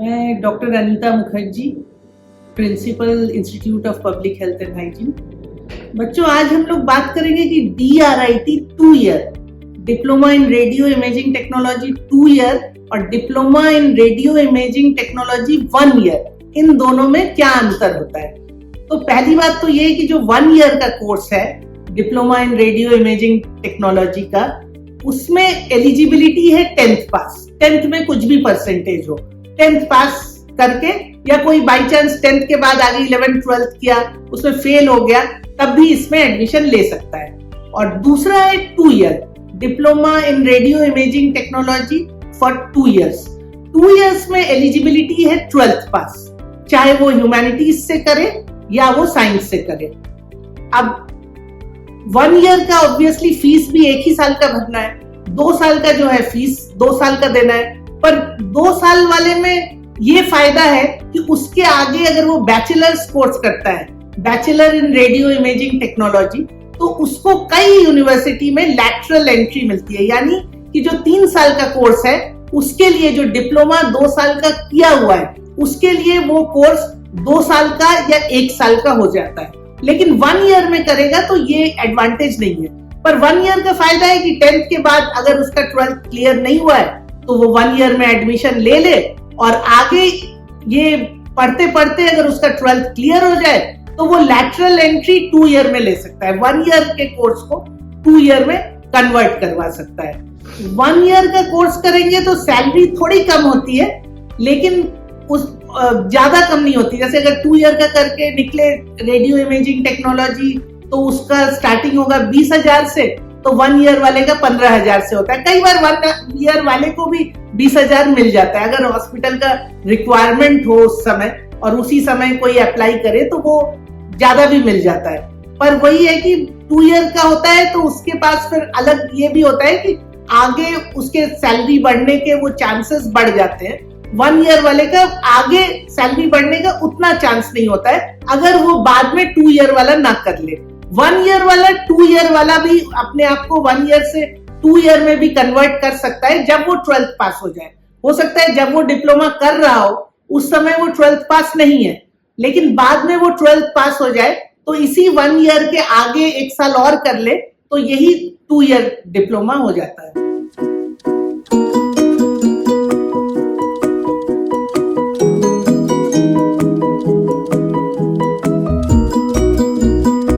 मैं doctor Anita Mukherjee, principal institute of public health and hygiene. बच्चों, आज हम लोग बात करेंगे कि DRIT 2 year, diploma in radio imaging technology 2 year और diploma in radio imaging technology 1 year, इन दोनों में क्या अंतर होता है। तो पहली बात तो ये है कि जो 1 ईयर का कोर्स है diploma in radio imaging technology का, उसमें एलिजिबिलिटी है 10th पास। 10th में कुछ भी परसेंटेज हो, 10th पास करके, या कोई बाई चांस 10th के बाद आगे 11th 12th किया, उसमें फेल हो गया, तब भी इसमें एडमिशन ले सकता है। और दूसरा है 2 year, diploma in radio imaging technology for 2 years. 2 years में एलिजिबिलिटी है 12th पास, चाहे वो ह्यूमैनिटीज से करे या वो साइंस से करे। अब 1 ईयर का ऑब्वियसली फीस भी एक ही साल का भरना है, 2 साल का जो है फीस 2 साल का देना है। पर 2 साल वाले में ये फायदा है कि उसके आगे अगर वो बैचलर्स कोर्स करता है, bachelor in radio imaging technology, तो उसको कई यूनिवर्सिटी में लैटरल एंट्री मिलती है। यानी कि जो 3 साल का कोर्स है उसके लिए जो डिप्लोमा 2 साल का किया हुआ है, उसके लिए वो कोर्स 2 साल का या 1 साल का हो जाता है। लेकिन 1 ईयर में करेगा तो ये एडवांटेज नहीं है। पर 1 ईयर का फायदा है कि 10th के बाद अगर उसका 12th क्लियर नहीं हुआ है तो वो 1 ईयर में एडमिशन ले ले, और आगे ये पढ़ते पढ़ते अगर उसका 12th क्लियर हो जाए तो वो लैटरल एंट्री 2 ईयर में ले सकता है। 1 ईयर के कोर्स को 2 ईयर में कन्वर्ट करवा सकता है। 1 ईयर का कोर्स करेंगे तो सैलरी थोड़ी कम होती है, लेकिन उस ज्यादा कम नहीं होती। जैसे अगर 2 ईयर का करके निकले रेडियो इमेजिंग टेक्नोलॉजी, तो उसका स्टार्टिंग होगा 20,000 से, तो 1 ईयर वाले का 15,000 से होता है। कई बार 1 ईयर वाले को भी 20,000 मिल जाता है अगर हॉस्पिटल का रिक्वायरमेंट हो उस समय और उसी समय कोई अप्लाई करे तो वो ज्यादा भी मिल जाता है। पर वही है कि 2 ईयर का होता है तो उसके पास फिर अलग ये भी होता है कि आगे उसके सैलरी बढ़ने के वो चांसेस बढ़ जाते हैं। 1 ईयर वाले का आगे सैलरी बढ़ने का उतना चांस नहीं होता है अगर वो बाद में 2 ईयर वाला ना कर ले। 1 ईयर वाला 2 ईयर वाला भी अपने आप को 1 ईयर से 2 ईयर में भी कन्वर्ट कर सकता है जब वो 12th पास हो जाए। हो सकता है जब वो डिप्लोमा कर रहा हो उस समय वो 12th पास नहीं है, लेकिन बाद में वो 12th पास हो जाए तो इसी 1 ईयर के आगे 1 साल और कर ले तो यही 2 ईयर डिप्लोमा हो जाता है।